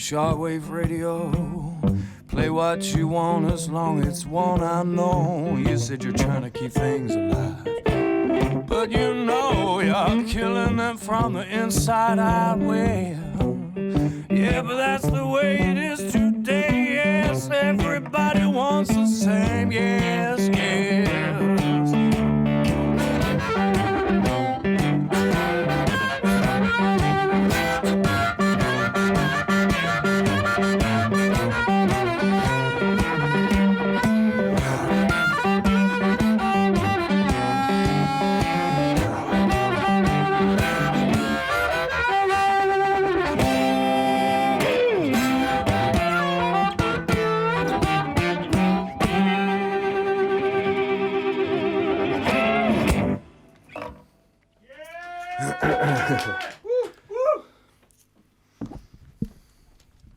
Shortwave radio, play what you want as long as it's one I know. You said you're trying to keep things alive, but you know you're killing them from the inside out. Well, yeah, but that's the way it is today. Yes, everybody wants the same. Yes, yes.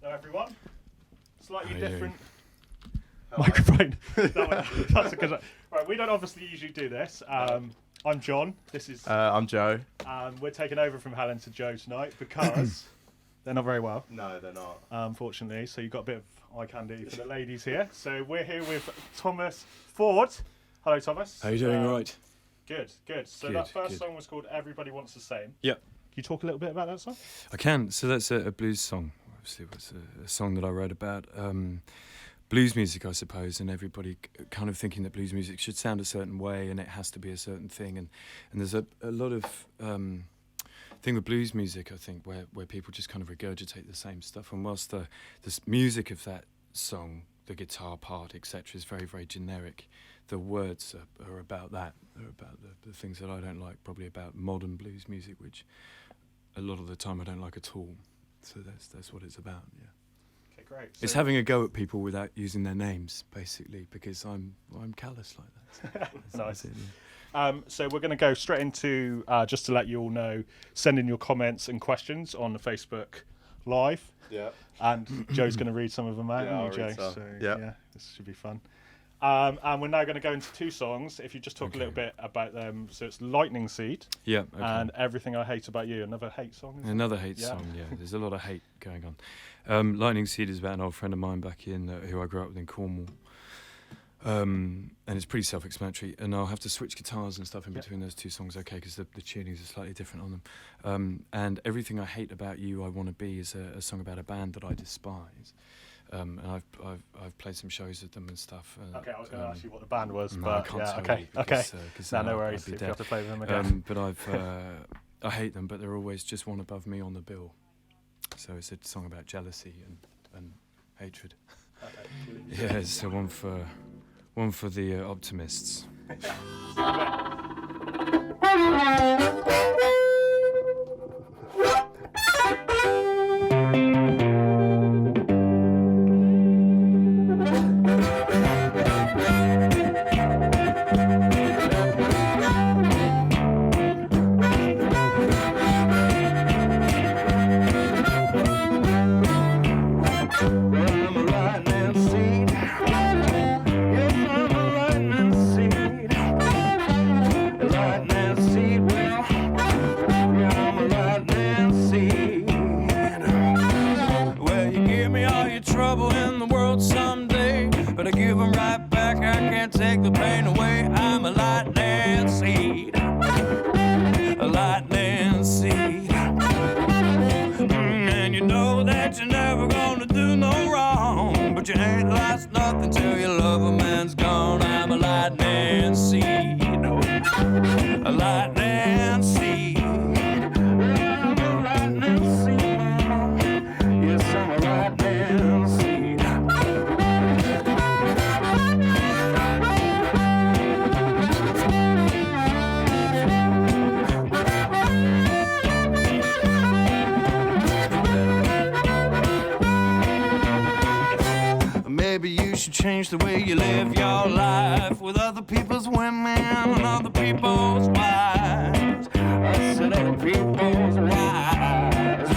Hello everyone. Slightly different microphone. That's a good one. Right, we don't obviously usually do this. I'm John. This is I'm Joe. We're taking over from Helen to Joe tonight because they're not very well. No, they're not. Unfortunately, so you've got a bit of eye candy for the ladies here. So we're here with Thomas Ford. Hello, Thomas. How are you doing? Right. Good, good. So Good, that first good. song was called Everybody Wants the Same. Yep. Can you talk a little bit about that song? I can. So that's a blues song. Obviously, it's a song that I wrote about blues music, I suppose, and everybody kind of thinking that blues music should sound a certain way and it has to be a certain thing. And there's a lot of thing with blues music, I think, where people just kind of regurgitate the same stuff. And whilst the music of that song, the guitar part, etc., is very, very generic, the words are about that. They're about the things that I don't like, probably about modern blues music, which a lot of the time I don't like at all. So that's what it's about, yeah. Okay, great. It's having a go at people without using their names, basically, because I'm callous like that. So Nice. that's it, yeah. So we're going to go straight into, just to let you all know, send in your comments and questions on the Facebook Live. Yeah. And Joe's going to read some of them out, Yeah, isn't he, I'll read Joe? some. So, Yep. yeah, this should be fun. And we're now going to go into 2 songs. If you just talk a little bit about them. So it's Lightning Seed Yeah, okay. and Everything I Hate About You. Another hate song, isn't it? Another hate Yeah. song, yeah. There's a lot of hate going on. Lightning Seed is about an old friend of mine back in, who I grew up with in Cornwall. And it's pretty self-explanatory. And I'll have to switch guitars and stuff in between those 2 songs, okay, because the tunings are slightly different on them. And Everything I Hate About You, I Want to Be is a song about a band that I despise. And I've played some shows with them and stuff. Okay, I was going to ask you what the band was, no, I but can't yeah, tell okay, you okay. because No, then no I'd worries be if dead. you have to play with them again. But I hate them, but they're always just one above me on the bill. So it's a song about jealousy and hatred. Okay. Yeah, it's one for the optimists. Trouble in the world someday, but I give them right back. I can't take the pain away. I'm a lightning seed, a lightning seed. And you know that you're never gonna do no wrong, but you ain't lost nothing till your lover man's gone. I'm a lightning seed, a lightning seed. I'm a lightning seed. Yes, I'm a lightning seed. Maybe you should change the way you live your life with other people's women and other people's wives. I said other people's wives.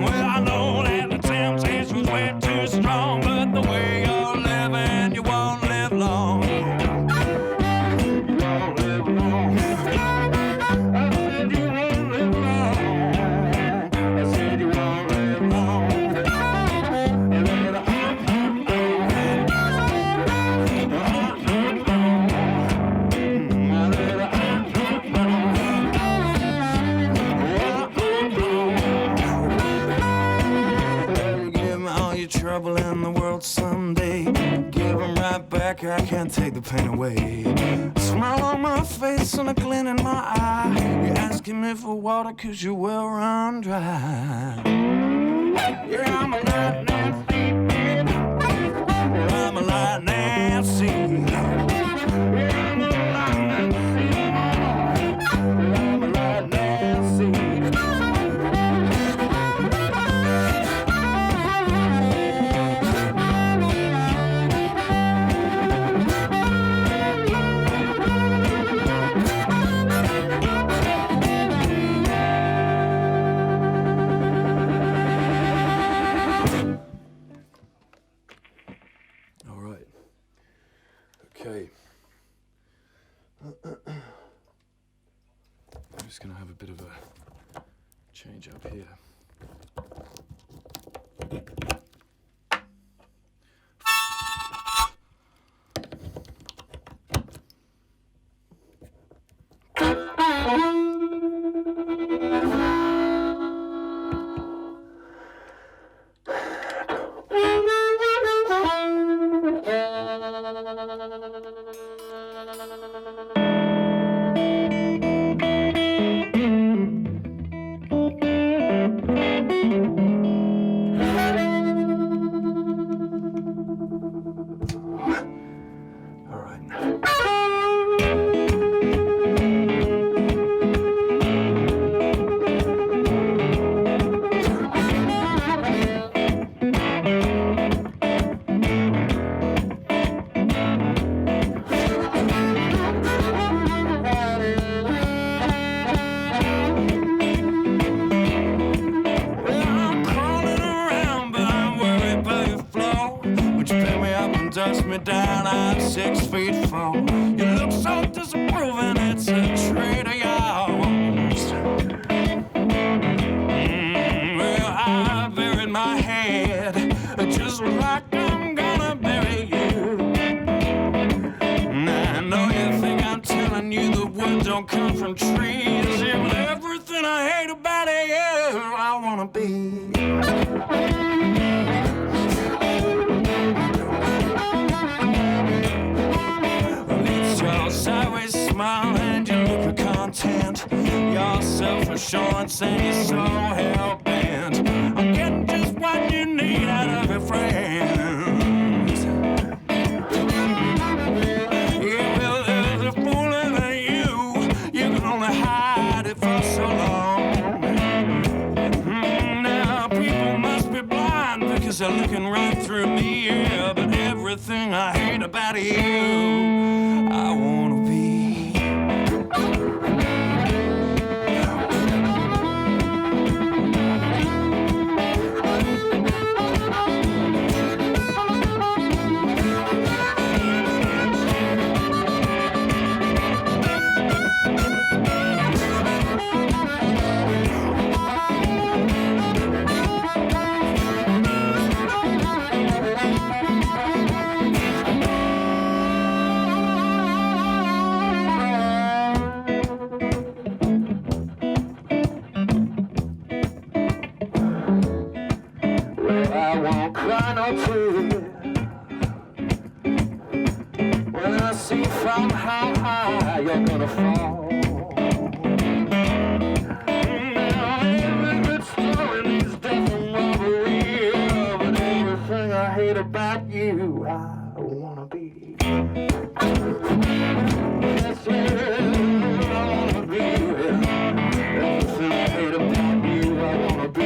Well, I know that the temptation's way too strong, but the way you're living, you won't live long. You won't live long. I said you won't live long. I said you won't live long. Trouble in the world someday. Give them right back, I can't take the pain away. A smile on my face and a glint in my eye. You're asking me for water cause your well run dry. Yeah, I'm a lightning seed, baby. I'm a lightning seed. Yeah, I'm a lightning seed. I'm a lightning seed. Okay. I'm just going to have a bit of a change up here. me up and dust me down. I'm 6 feet 4. You look so disapproving, it's a trait of yours. Well, I buried my head just like I'm gonna bury you. I know you think I'm telling you the wood don't come from trees. Yeah, but everything I hate about you, I wanna be. Sideways smile and your look of content, your self-assurance and you're so hell-bent on getting just what you need out of your friends. Yeah, well, there's a fool in you can only hide it for so long. Now people must be blind because they're looking right through me, yeah, but everything I hate about you, I wanna be. When I see from how high you're gonna fall. Now every good story needs death and robbery, yeah, but everything I hate about you, I wanna be. Yes, yeah, I wanna be. Everything I hate about you, I wanna be.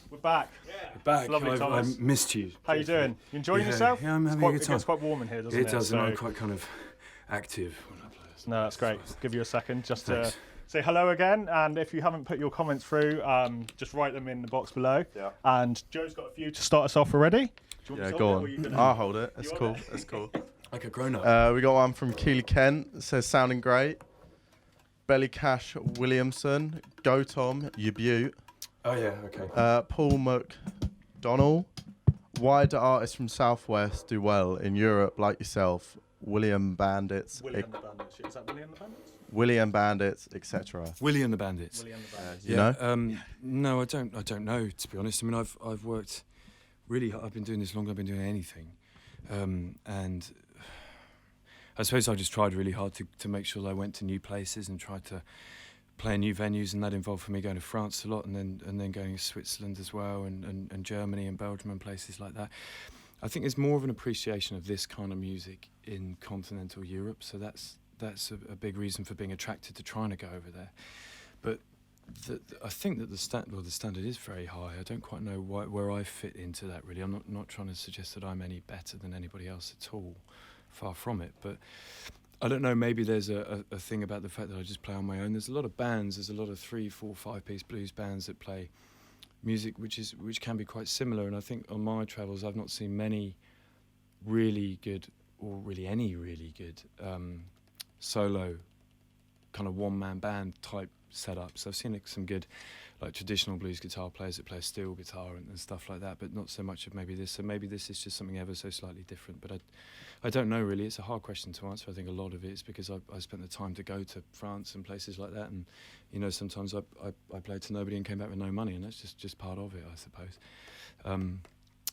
We're back. Back. Lovely, I Thomas. missed you. How you doing? You enjoying yourself? Yeah, I'm having a good It time. gets quite warm in here, doesn't it? It does, So- and I'm quite kind of active when I play. No, that's great. Give you a second just to Thanks. say hello again. And if you haven't put your comments through, just write them in the box below. Yeah. And Joe's got a few to start us off already. Do you want Yeah, to go hold it, or you on. gonna- I'll hold it. It's You cool. want it? It's cool. Like a grown-up. We got one from Keely Kent. It says sounding great. Belly Cash Williamson. Go Tom. You beaut. Oh yeah, okay. Paul McDonnell. Why do artists from Southwest do well in Europe like yourself? William Bandits. Willie and the Bandits. Is that Willie and the Bandits? William Bandits, etc. Willie and the Bandits. Willie and the Bandits. You know? No, I don't know, to be honest. I mean, I've worked really hard. I've been doing this longer than I've been doing anything, and I suppose I just tried really hard to make sure that I went to new places and tried to play in new venues, and that involved for me going to France a lot, and then going to Switzerland as well, and Germany and Belgium and places like that. I think there's more of an appreciation of this kind of music in continental Europe, so that's a big reason for being attracted to trying to go over there. But I think that the standard is very high. I don't quite know where I fit into that, really. I'm not trying to suggest that I'm any better than anybody else at all. Far from it. But I don't know, maybe there's a thing about the fact that I just play on my own. There's a lot of bands, there's a lot of 3, 4, 5-piece blues bands that play music which can be quite similar, and I think on my travels I've not seen many really good, or really any really good solo kind of one-man band type setups. I've seen like, some good like traditional blues guitar players that play steel guitar and stuff like that, but not so much of maybe this. So maybe this is just something ever so slightly different, but I don't know really. It's a hard question to answer. I think a lot of it is because I spent the time to go to France and places like that, and you know, sometimes I played to nobody and came back with no money, and that's just part of it, I suppose.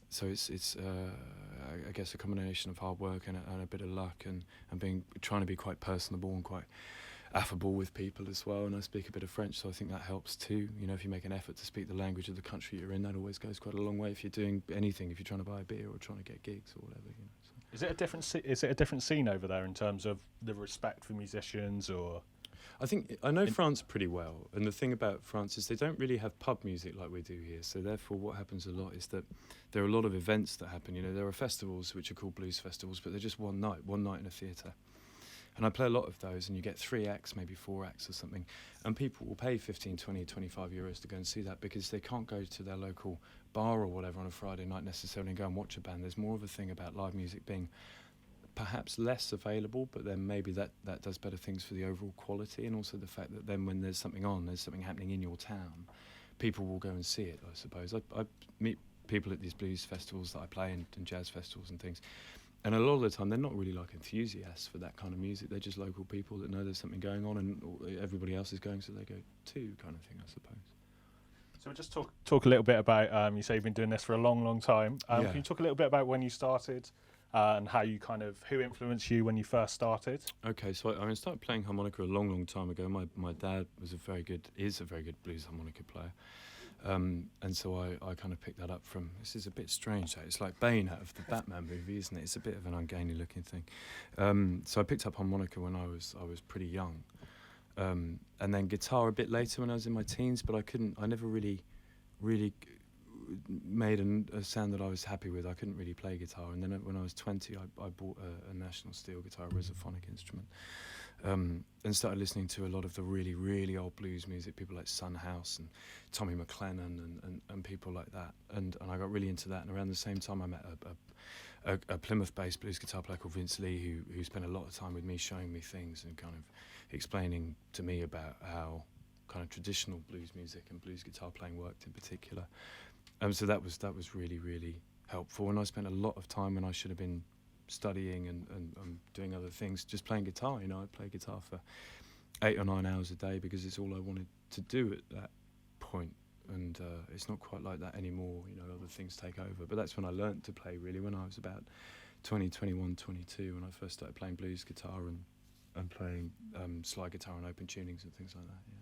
So it's I guess a combination of hard work and a bit of luck and trying to be quite personable and quite affable with people as well, and I speak a bit of French, so I think that helps too. You know, if you make an effort to speak the language of the country you're in, that always goes quite a long way if you're doing anything, if you're trying to buy a beer or trying to get gigs or whatever, you know. So. Is it a different scene over there in terms of the respect for musicians, or? I know France pretty well, and the thing about France is they don't really have pub music like we do here, so therefore what happens a lot is that there are a lot of events that happen. You know, there are festivals which are called blues festivals, but they're just one night in a theatre. And I play a lot of those, and you get 3 acts, maybe 4 acts or something, and people will pay 15, 20, 25 euros to go and see that because they can't go to their local bar or whatever on a Friday night necessarily and go and watch a band. There's more of a thing about live music being perhaps less available, but then maybe that does better things for the overall quality, and also the fact that then when there's something happening in your town, people will go and see it, I suppose. I meet people at these blues festivals that I play and jazz festivals and things, and a lot of the time they're not really like enthusiasts for that kind of music. They're just local people that know there's something going on and everybody else is going, so they go too, kind of thing, I suppose. So we'll just talk a little bit about, you say you've been doing this for a long, long time. Yeah. Can you talk a little bit about when you started and how you who influenced you when you first started? Okay, so I started playing harmonica a long, long time ago. My dad is a very good blues harmonica player. And so I kind of picked that up from, this is a bit strange, it's like Bane out of the Batman movie, isn't it? It's a bit of an ungainly looking thing. So I picked up harmonica when I was pretty young. And then guitar a bit later when I was in my teens, but I never really made a sound that I was happy with. I couldn't really play guitar. And then when I was 20, I bought a National Steel guitar, a risophonic instrument, and started listening to a lot of the really, really old blues music, people like Son House and Tommy McLennan and people like that. And I got really into that. And around the same time, I met a Plymouth-based blues guitar player called Vince Lee, who spent a lot of time with me, showing me things and kind of explaining to me about how kind of traditional blues music and blues guitar playing worked in particular. So that was really, really helpful. And I spent a lot of time when I should have been studying and doing other things, just playing guitar. You know, I play guitar for 8 or 9 hours a day because it's all I wanted to do at that point. And it's not quite like that anymore. You know, other things take over. But that's when I learnt to play, really, when I was about 20, 21, 22, when I first started playing blues guitar and playing slide guitar and open tunings and things like that, yeah.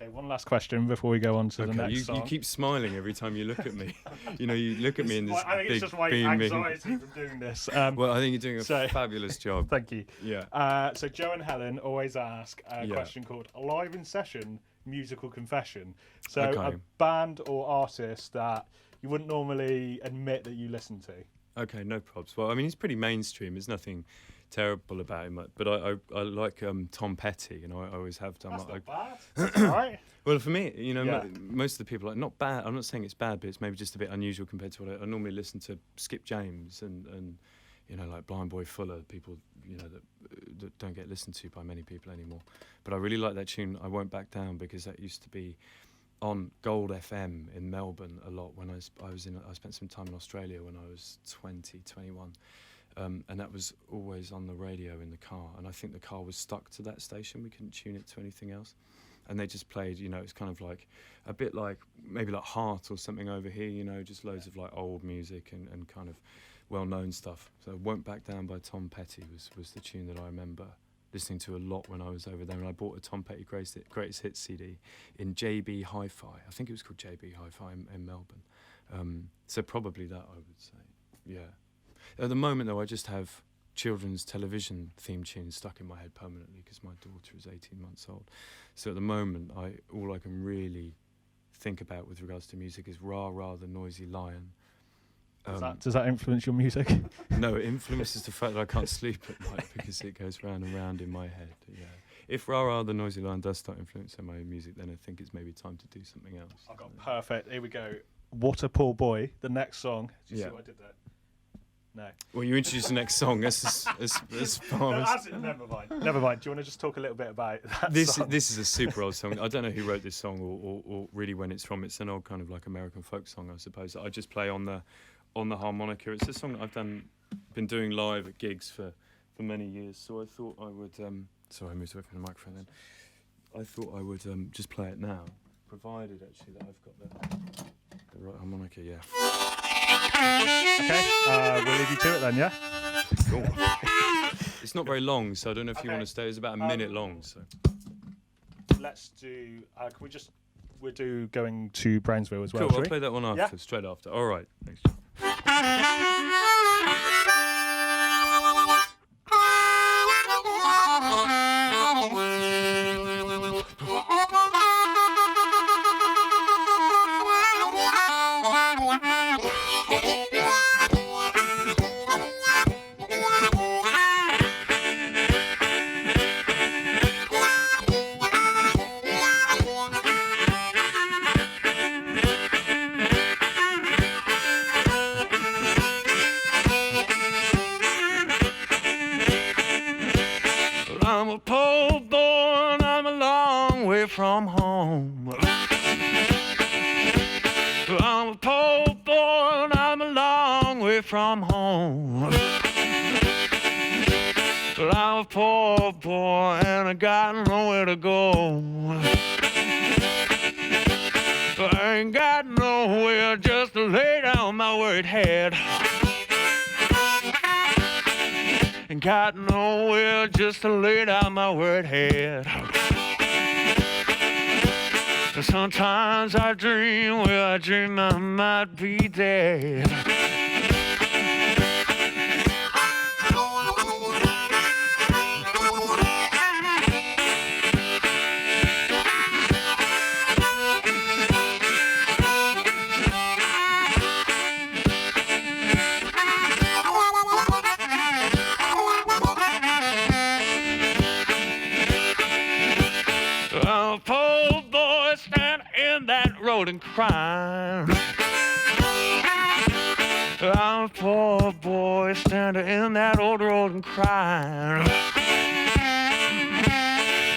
Okay, one last question before we go on to the next song. You keep smiling every time you look at me. You know, you look at me in this I think big, it's just my beaming... anxiety from doing this. Well, I think you're doing a fabulous job. Thank you. Yeah. So Joe and Helen always ask a question called a live in session musical confession. So a band or artist that you wouldn't normally admit that you listen to. Okay, no probs. Well, I mean, he's pretty mainstream. There's nothing terrible about him, but I like Tom Petty, you know. I always have done. That's not bad. That's all right. Well, for me, you know, most of the people, like, not bad. I'm not saying it's bad, but it's maybe just a bit unusual compared to what I normally listen to. Skip James and you know, like Blind Boy Fuller, people, you know, that don't get listened to by many people anymore. But I really like that tune, I Won't Back Down, because that used to be on Gold FM in Melbourne a lot when I spent some time in Australia when I was 20, 21. And that was always on the radio in the car. And I think the car was stuck to that station. We couldn't tune it to anything else. And they just played, you know, it's kind of like a bit like maybe like Heart or something over here, you know, just loads of like old music and kind of well-known stuff. So Won't Back Down by Tom Petty was the tune that I remember listening to a lot when I was over there. And I bought a Tom Petty Greatest Hits CD in JB Hi-Fi. I think it was called JB Hi-Fi in Melbourne. So probably that, I would say, yeah. At the moment, though, I just have children's television theme tunes stuck in my head permanently because my daughter is 18 months old. So at the moment, all I can really think about with regards to music is Rah Rah the Noisy Lion. Does that influence your music? No, it influences the fact that I can't sleep at night because it goes round and round in my head. Yeah. If Rah Rah the Noisy Lion does start influencing my music, then I think it's maybe time to do something else. I got perfect. Here we go. What a Poor Boy, the next song. Do you see what I did there? No. Well, you introduce the next song as far as... Never mind. Never mind. Do you want to just talk a little bit about that song? This is a super old song. I don't know who wrote this song or really when it's from. It's an old kind of like American folk song, I suppose, that I just play on the harmonica. It's a song that I've been doing live at gigs for many years. So I thought I would... sorry, I moved away from the microphone then. I thought I would just play it now, provided actually that I've got the right harmonica, yeah. Okay, we'll leave you to it then, yeah? Cool. It's not very long, so I don't know if you want to stay. It's about a minute long, so... let's do. Can we just? We'll do Going to Brownsville as well. Cool, shall I'll we? play that one after, Yeah. straight after. All right. Thanks. I'm a poor boy and I'm a long way from home. I'm a poor boy and I'm a long way from home. I'm a poor boy and I got nowhere to go. I ain't got nowhere just to lay down my worried head. Ain't got nowhere just to lay down my worried head. Sometimes I dream, well, I dream I might be dead. I'm a poor boy standing in that road and crying. I'm a poor boy standing in that old road and crying.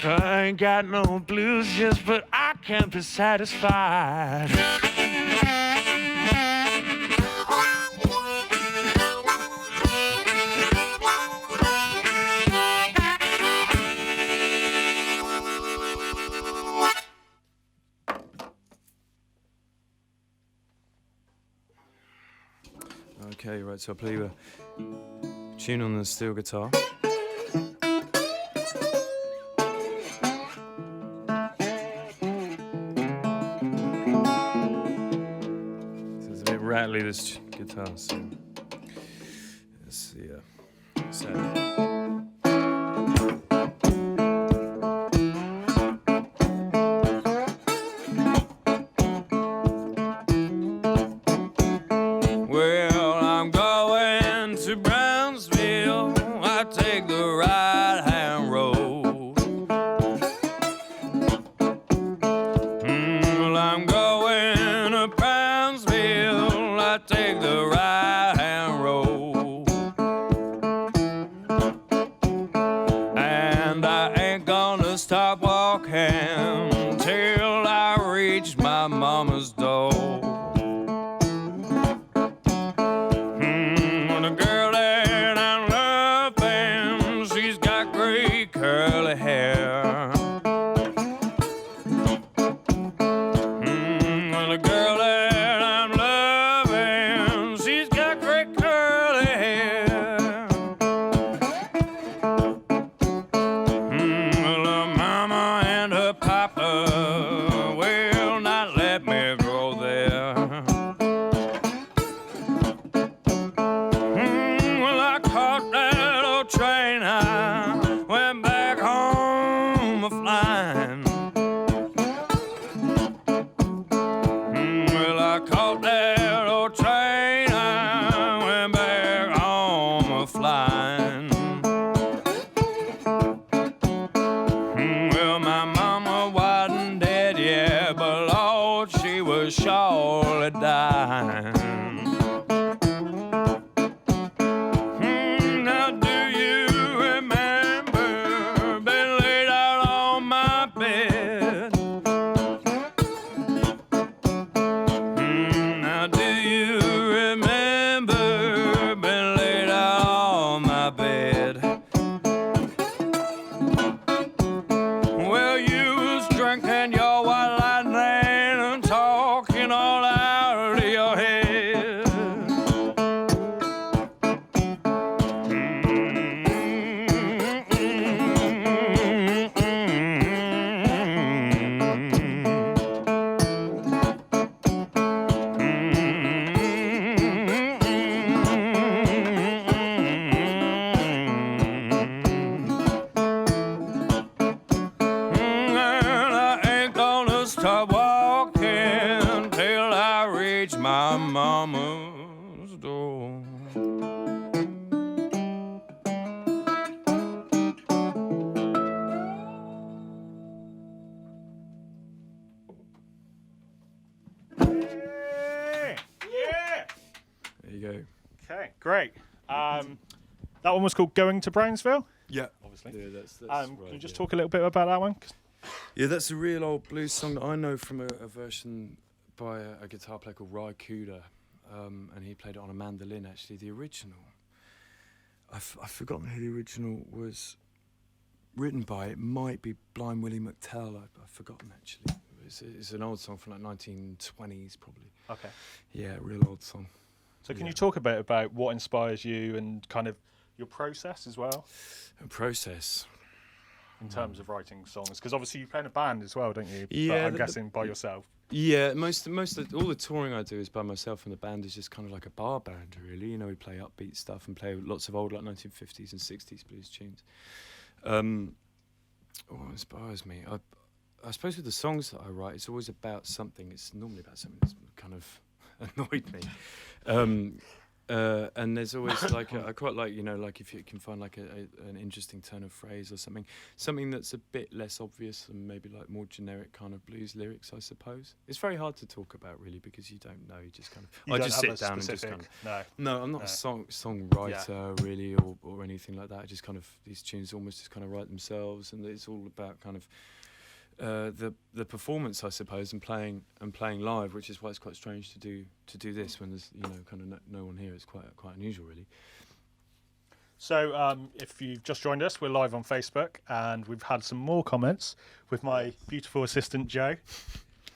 I ain't got no blues just, but I can't be satisfied. Okay, right, so I'll play you a tune on the steel guitar. So it's a bit rattly, this guitar, so let's see, sound. Well, I'm going to Brownsville. I take the right-hand road. Well, I'm going to Brownsville. I take the right-hand road. And I ain't gonna stop walking till I reach my mama's door. The girl that I'm loving, she's got gray curly hair. Well, the girl that I'm loving, she's got gray curly hair. Well, her mama and her papa will not let me go there. Caught that old train, I went back home a-flying. Well, I caught that old train, I went back home a-flying. Well, my mama wasn't dead yet, but Lord, she was surely dying. Drinking your white lightning and talking all out of your head. walking till I reach my mama's door. Yeah. There you go. Okay, great. That one was called "Going to Brownsville." Yeah, Obviously. yeah, that's Can right, you just yeah. talk a little bit about that one? Yeah, that's a real old blues song that I know from a version by a guitar player called Ry Cooder, and he played it on a mandolin. Actually, the original, I've forgotten who the original was written by. It might be Blind Willie McTell. I've forgotten actually. It's an old song from like 1920s probably. Okay. Yeah, real old song. So can you talk a bit about what inspires you and kind of your process as well A process. in terms of writing songs? Because obviously you play in a band as well, don't you? Yeah, But I'm guessing by yourself. Yeah, most of all the touring I do is by myself, and the band is just kind of like a bar band, really. You know, we play upbeat stuff and play lots of old like 1950s and 60s blues tunes. What inspires me? I suppose with the songs that I write, it's always about something. It's normally about something that's kind of annoyed me. And there's always like I quite like, you know, like if you can find like an interesting turn of phrase or something that's a bit less obvious and maybe like more generic kind of blues lyrics, I suppose. It's very hard to talk about really because you don't know. You just kind of You I don't just have sit a down and just specific- kind of No. I'm not No. a songwriter really or anything like that. I just kind of these tunes almost just kind of write themselves, and it's all about kind of the performance, I suppose, and playing live, which is why it's quite strange to do this when there's, you know, kind of no one here. It's quite unusual, really. So if you've just joined us, we're live on Facebook, and we've had some more comments with my beautiful assistant Joe.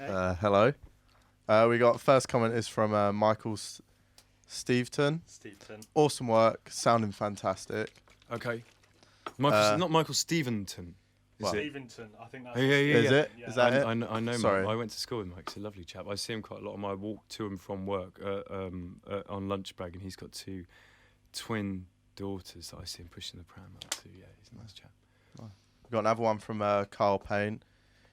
Hello. We got first comment is from Michael Steventon. Awesome work, sounding fantastic. Okay, not Michael Steventon. Is it? Steventon, I think that's... Yeah. Is it? Yeah. Is that it? I know Sorry. Mike. I went to school with Mike. He's a lovely chap. I see him quite a lot on my walk to and from work on lunch break, and he's got two twin daughters that I see him pushing the pram up to. Yeah, he's a nice chap. We got another one from Carl Payne.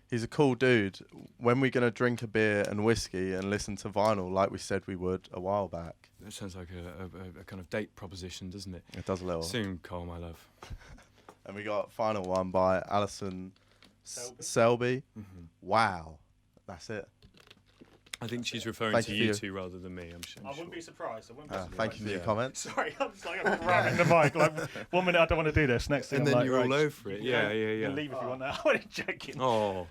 He's a cool dude. When we gonna drink a beer and whiskey and listen to vinyl like we said we would a while back? That sounds like a kind of date proposition, doesn't it? It does a little. Soon, Cole, my love. And we got final one by Alison Selby. Mm-hmm. Wow, that's it. I think she's referring Thank to you you for two rather than me. I'm sure. I wouldn't be surprised. Thank you for your Yeah. comments. Sorry, I'm just like grabbing the mic. Like, 1 minute I don't want to do this. Next thing And I'm then like, you're right, all over it. Yeah. You can leave if you want now. I'm only joking. Oh,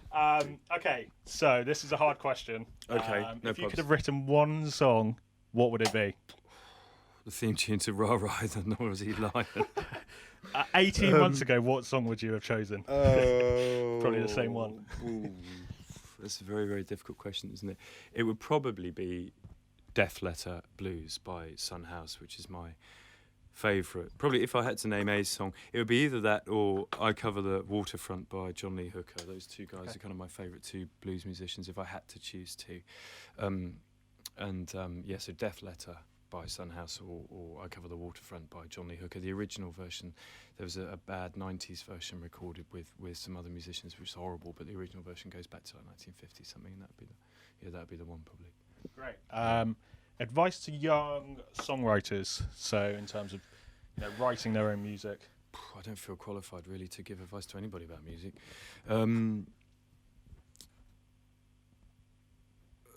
Okay, so this is a hard question. Okay, no if you could probs. have written one song, what would it be? the theme tune to Ra Ra, the Noisy Lion. 18 months ago, what song would you have chosen? Probably the same one. Ooh, that's a very, very difficult question, isn't it? It would probably be Death Letter Blues by Son House, which is my favourite. Probably if I had to name a song, it would be either that or I Cover the Waterfront by John Lee Hooker. Those two guys are kind of my favourite two blues musicians if I had to choose two. So Death Letter by Son House or I Cover the Waterfront by John Lee Hooker. The original version, there was a bad 90s version recorded with some other musicians, which is horrible, but the original version goes back to like 1950 something, and that'd be the one probably. Great. Advice to young songwriters. So in terms of writing their own music. I don't feel qualified really to give advice to anybody about music.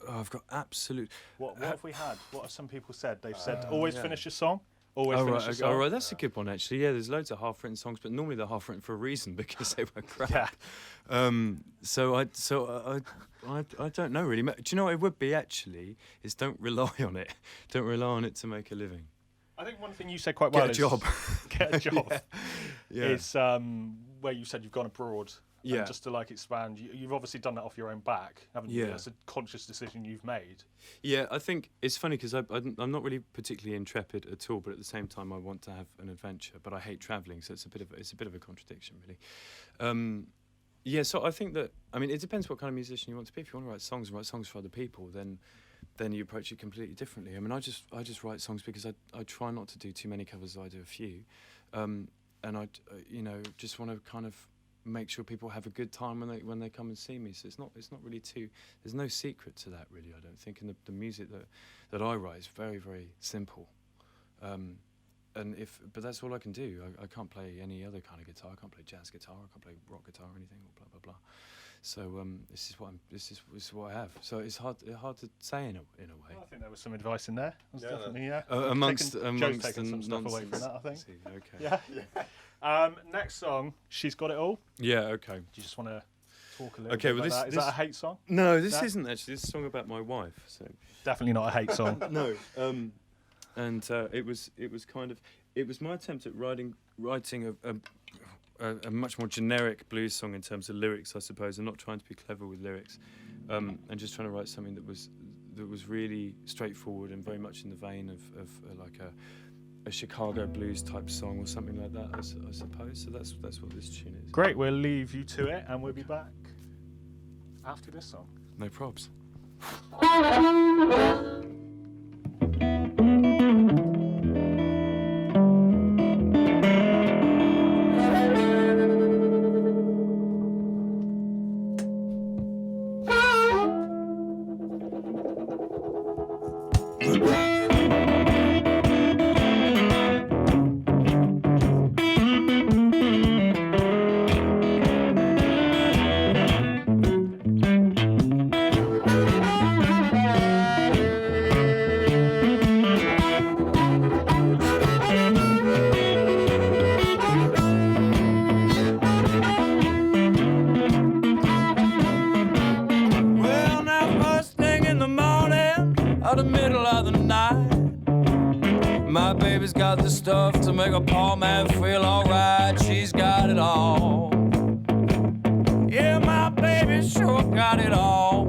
I've got absolute. What have we had? What have some people said? They've said always finish a song. Always Oh finish right, a song. right, that's a good one actually. Yeah, there's loads of half-written songs, but normally they're half-written for a reason because they were crap. Yeah. So I don't know really. Do you know what it would be actually? Is don't rely on it. Don't rely on it to make a living. I think one thing you said quite well Get a job. Get a job. Yeah. It's where you said you've gone abroad. Yeah. And just to expand, you've obviously done that off your own back, haven't you? Yeah. That's a conscious decision you've made. Yeah, I think it's funny because I'm not really particularly intrepid at all, but at the same time I want to have an adventure. But I hate travelling, so it's a bit of a contradiction, really. Yeah, so I think that it depends what kind of musician you want to be. If you want to write songs and write songs for other people, then you approach it completely differently. I just write songs because I try not to do too many covers. I do a few, and I just want to kind of make sure people have a good time when they come and see me. So it's not really too. There's no secret to that really. I don't think. And the music that I write is very, very simple. But that's all I can do. I can't play any other kind of guitar. I can't play jazz guitar. I can't play rock guitar or anything. Or blah blah blah. So this is what I have. So it's hard to say in a way. Well, I think there was some advice in there. Definitely, amongst Joe's taken some stuff away from that, I think. Okay. Yeah. Next song, She's Got It All. Yeah. Okay. Do you just want to talk a little bit well, about that? Is that a hate song? No, this isn't actually. This is a song about my wife. So definitely not a hate song. No. And it was my attempt at writing a much more generic blues song in terms of lyrics, I suppose, and not trying to be clever with lyrics, and just trying to write something that was really straightforward and very much in the vein of like a Chicago blues type song or something like that, I suppose. So that's what this tune is. Great, we'll leave you to it, and we'll be back after this song. No probs. The middle of the night, my baby's got the stuff to make a poor man feel alright. She's got it all. Yeah, my baby sure got it all.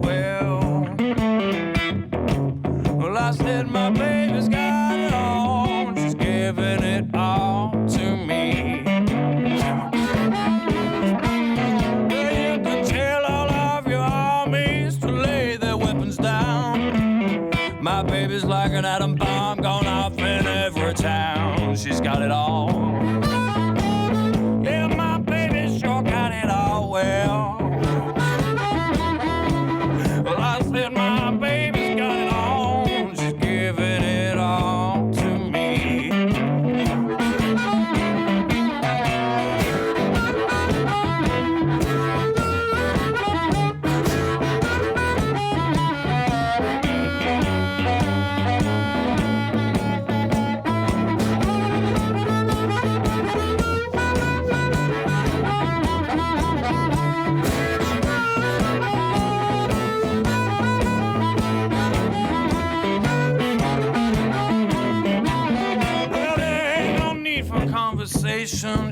Well, I said my baby's got it all. She's giving it all to me. Well, you can tell all of your armies to lay their weapons down. My baby's like an atom bomb gone off in every town. She's got it all. Yeah, my baby sure got it all. Well, I said my baby's got it all. She's giving it all to me.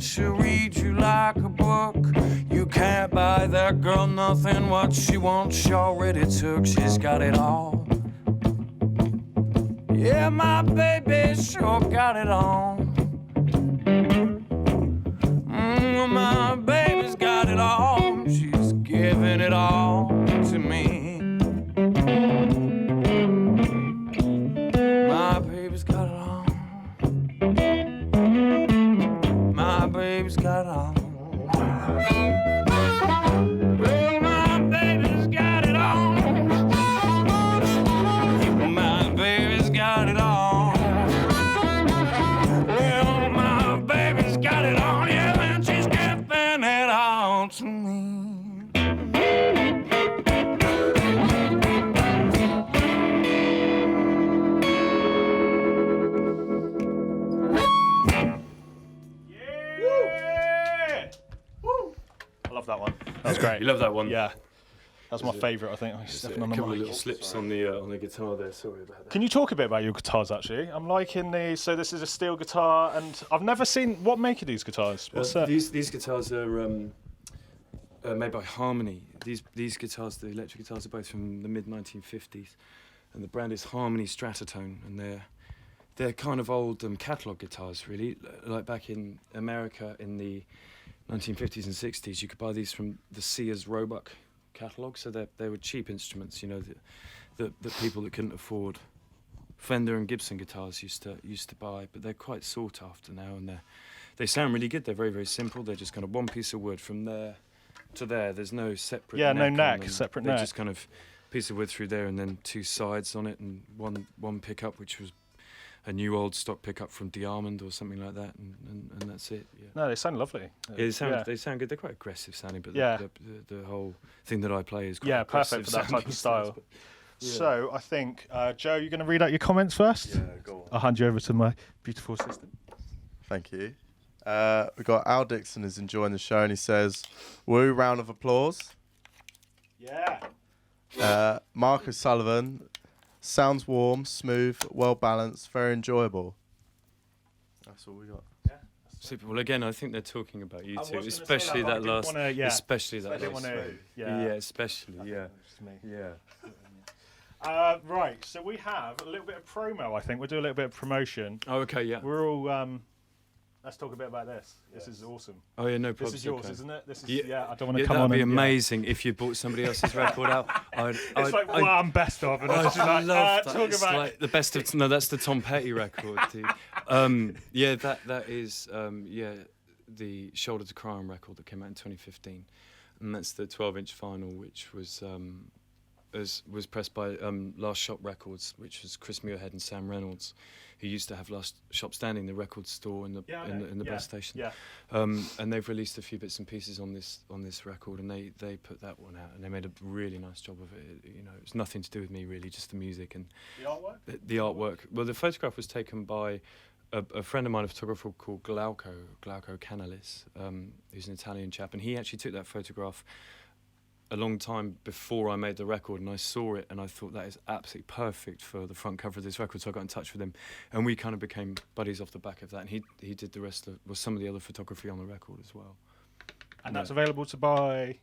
She'll read you like a book. You can't buy that girl nothing. What she wants, she already took. She's got it all. Yeah, my baby sure got it all. My baby's got it all. She's giving it all to me. My baby's got it all. My baby's got it all. Well, my baby's got it all. My baby's got it all. Well, my baby's got it all. Yeah, and she's giving it all to me. That one. That was great. You love that one? Yeah. That's my favourite, I think. Oh, stepping on the couple of mic. little slips on the guitar there. Sorry about that. Can you talk a bit about your guitars, actually? I'm liking these. So this is a steel guitar, and I've never seen... What make of these guitars? What's that? These guitars are made by Harmony. These guitars, the electric guitars, are both from the mid-1950s. And the brand is Harmony Stratotone, and they're kind of old catalogue guitars, really. Like back in America in the 1950s and 60s, you could buy these from the Sears Roebuck catalogue, so they were cheap instruments, you know, that people that couldn't afford Fender and Gibson guitars used to buy, but they're quite sought after now, and they sound really good. They're very, very simple. They're just kind of one piece of wood from there to there. There's no separate Yeah, neck no on neck, them. separate They're neck. just kind of piece of wood through there, and then 2 sides on it, and one pickup, which was a new old stock pickup from Diamond or something like that, and that's it. Yeah. No, they sound lovely. Yeah, they sound good. They're quite aggressive sounding, but Yeah. the whole thing that I play is quite Yeah, aggressive perfect for that type sounding of stuff, style. but- yeah. So I think, Joe, you're going to read out your comments first? Yeah, go on. I'll hand you over to my beautiful assistant. Thank you. We got Al Dixon is enjoying the show and he says, "Woo, round of applause." Yeah. Marcus Sullivan, sounds warm, smooth, well balanced, very enjoyable. That's all we got. Super. Well, again, I think they're talking about you I was two, gonna say especially that, but I that didn't last, wanna- yeah. especially I that didn't last. want to. Yeah, Yeah. especially. Yeah, Just me. yeah. Right, so we have a little bit of promo, I think. We'll do a little bit of promotion. Oh, okay, yeah. We're all, let's talk a bit about this. This is awesome. Oh, yeah, no problem. This is yours, isn't it? This is, Yeah. yeah, I don't want to Yeah, come that'd on be and, amazing if you bought somebody else's record out. It's like what I'm best of, and I I just like, love that. talk It's about... like the best of. No, that's the Tom Petty record, dude. Yeah, that is the Shoulder to Cry On record that came out in 2015, and that's the 12-inch vinyl, which was pressed by Last Shop Records, which was Chris Muirhead and Sam Reynolds, who used to have Last Shop Standing, the record store in the bus station. Yeah. And they've released a few bits and pieces on this record, and they put that one out, and they made a really nice job of it. You know, it's nothing to do with me really, just the music and The artwork? the artwork. Well, the photograph was taken by a friend of mine, a photographer called Glauco Canalis, who's an Italian chap, and he actually took that photograph a long time before I made the record, and I saw it and I thought that is absolutely perfect for the front cover of this record, so I got in touch with him, and we kind of became buddies off the back of that, and he did the rest of some of the other photography on the record as well. And that's available to buy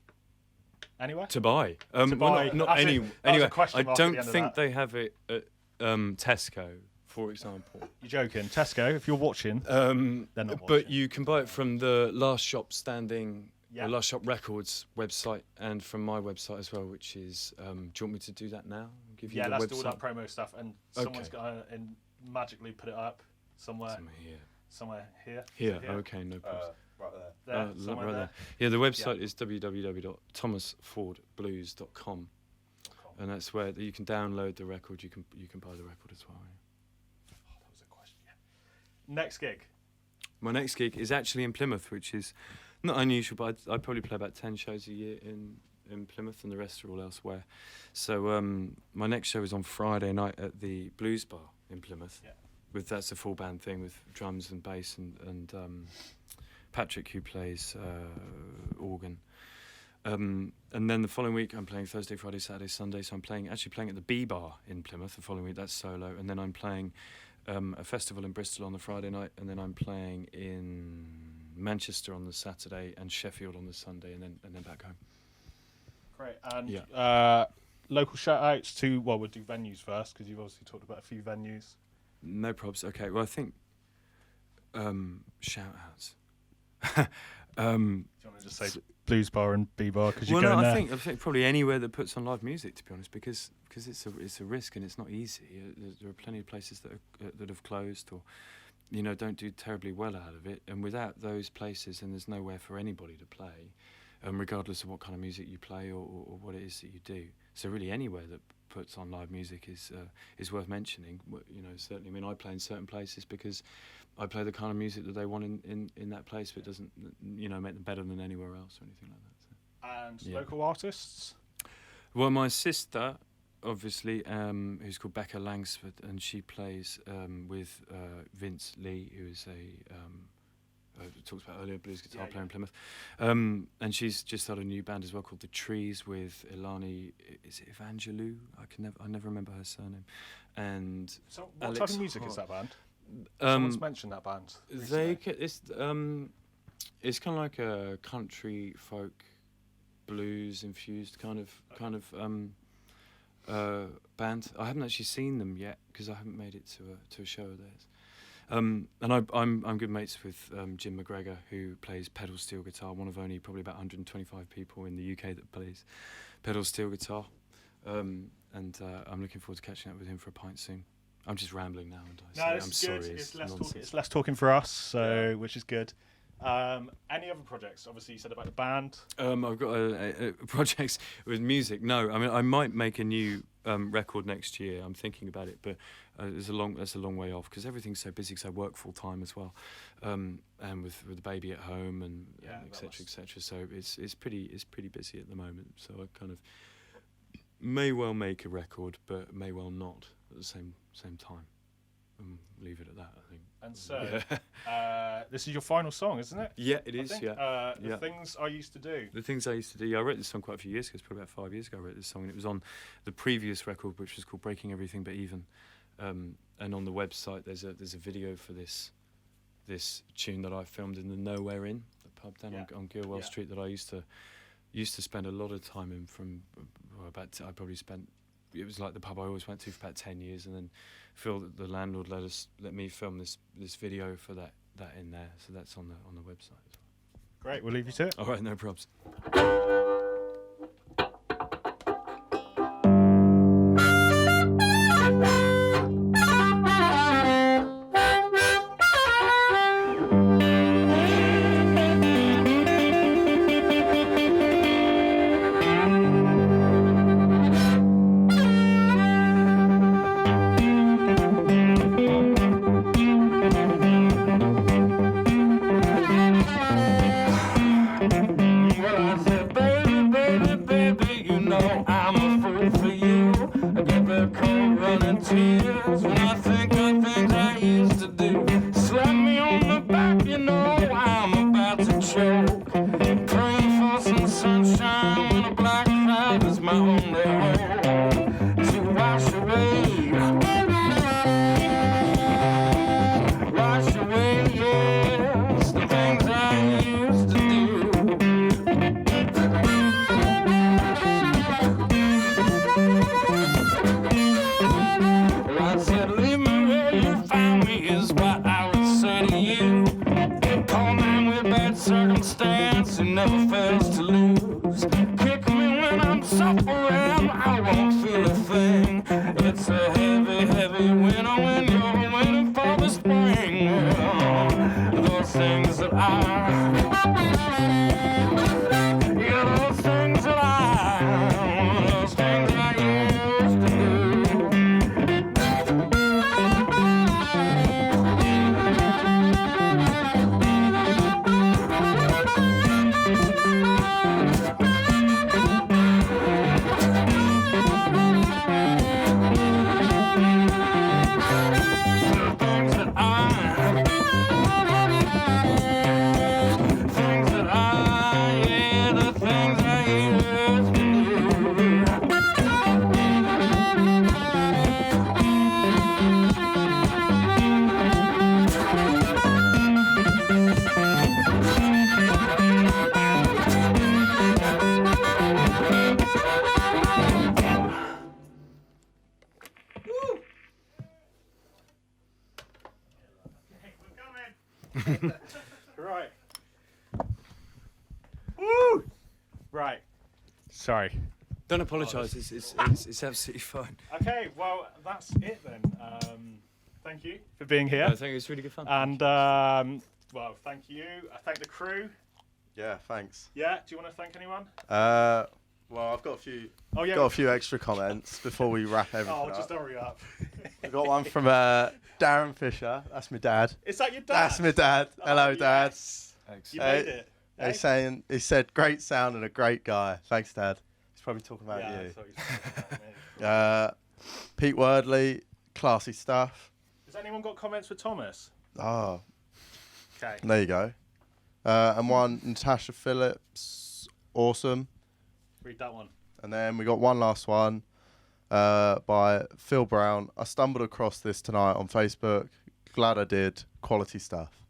anywhere? To buy. To buy. Not That's any, it. That was a anyway, question I mark at the don't end of think that. they have it at Tesco, for example. You're joking. Tesco, if you're watching, they're not But watching. you can buy it from the Last Shop Standing, Yeah. the Last Shop Records website, and from my website as well, which is, do you want me to do that now? Give you Yeah, the let's website? do all that promo stuff, and someone's Okay. going to magically put it up somewhere. Somewhere here. Somewhere here. Here, okay, no problem. Right there. There, Look somewhere right there. there. Yeah, the website is www.thomasfordblues.com, and that's where you can download the record. You can buy the record as well. Yeah. That was a question. Yeah. Next gig. My next gig is actually in Plymouth, which is not unusual, but I probably play about 10 shows a year in Plymouth, and the rest are all elsewhere. So my next show is on Friday night at the Blues Bar in Plymouth. Yeah. That's a full band thing with drums and bass and Patrick, who plays organ. And then the following week I'm playing Thursday, Friday, Saturday, Sunday. So I'm actually playing at the B Bar in Plymouth the following week. That's solo, and then I'm playing a festival in Bristol on the Friday night, and then I'm playing in Manchester on the Saturday and Sheffield on the Sunday, and then back home. Great. And Yeah. local shout outs to, well, we'll do venues first, because you've obviously talked about a few venues. No probs. Okay. Well, I think shout outs. Do you want to just say Blues Bar and B Bar, because you're Well, no, going I there? think probably anywhere that puts on live music, to be honest, because it's a risk and it's not easy. There are plenty of places that have closed or don't do terribly well out of it, and without those places, then there's nowhere for anybody to play, regardless of what kind of music you play or what it is that you do. So really, anywhere that puts on live music is worth mentioning. Certainly. I mean, I play in certain places because I play the kind of music that they want in that place, but it doesn't make them better than anywhere else or anything like that. So. And Yeah. local artists? Well, my sister, obviously, who's called Becca Langsford, and she plays with Vince Lee, who is I talked about earlier, blues guitar player in Plymouth, and she's just started a new band as well called The Trees with Ilani. Is it Evangelou? I never remember her surname. And So what Alex type of music is Hart. that band? Someone's mentioned that band recently. It's kind of like a country folk blues infused kind of band. I haven't actually seen them yet because I haven't made it to a show of theirs. And I'm good mates with Jim McGregor, who plays pedal steel guitar, one of only probably about 125 people in the UK that plays pedal steel guitar. And I'm looking forward to catching up with him for a pint soon. I'm just rambling now, and No, this I'm is sorry. good. It's less, nonsense. it's less talking for us, so which is good. Any other projects? Obviously, you said about the band. I've got projects with music. No, I mean I might make a new record next year. I'm thinking about it, but that's a long way off because everything's so busy. Because I work full time as well, and with the baby at home and etc. etc. So it's pretty busy at the moment. So I kind of may well make a record, but may well not at the same time. Leave it at that, I think. And so, this is your final song, isn't it? Yeah, it is. Yeah. The Things I Used to Do. The Things I Used to Do. Yeah, I wrote this song quite a few years ago. It's probably about 5 years ago I wrote this song, and it was on the previous record, which was called Breaking Everything But Even. And on the website, there's a video for this tune that I filmed in the Nowhere Inn, the pub down on Gilwell Street that I used to spend a lot of time in. From I probably spent. It was like the pub I always went to for about 10 years, and then Phil, the landlord, let me film this video for that in there. So that's on the website as well. Great, we'll leave you to it. All right, no probs. Circumstance who never fails to lose. Kick me when I'm suffering, I won't feel a thing. It's a heavy, heavy winter when you're waiting for the spring. Those things that those things that I used to do. Right. Woo! Right. Sorry. Don't apologise. It's absolutely fine. Okay. Well, that's it then. Thank you for being here. I think it was really good fun. And well, thank you. I thank the crew. Yeah, thanks. Yeah. Do you want to thank anyone? Well, I've got a few. Oh yeah. Got a few extra comments before we wrap everything Oh, up. just hurry up. I've got one from Darren Fisher. That's my dad. Is that your dad? That's my dad. Hello, Dad. Yes. You Excellent. made it. He said, great sound and a great guy. Thanks, Dad. He's probably talking about Yeah, I you. thought you were talking about me. Pete Wordley, classy stuff. Has anyone got comments for Thomas? Oh, Okay. there you go. And one, Natasha Phillips, awesome. Read that one. And then we got one last one by Phil Brown. I stumbled across this tonight on Facebook. Glad I did. Quality stuff.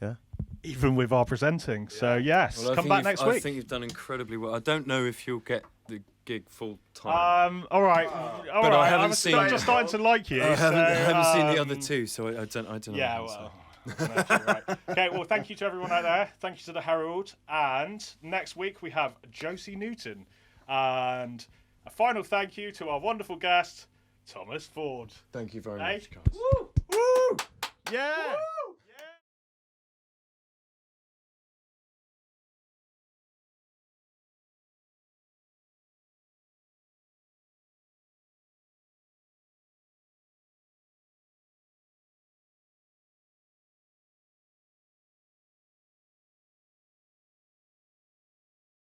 Yeah. Even with our presenting. So yes, Well, come back next I week. think you've done incredibly well. I don't know if you'll get the gig full time. All right. All But right. I haven't I'm seen- just starting to like you. I haven't so, seen the other two, so I don't know. Yeah, well. No, right. Okay, well, thank you to everyone out there. Thank you to the Herald. And next week we have Josie Newton. And a final thank you to our wonderful guest, Thomas Ford. Thank you very Hey. much, guys. Woo! Yeah. Woo!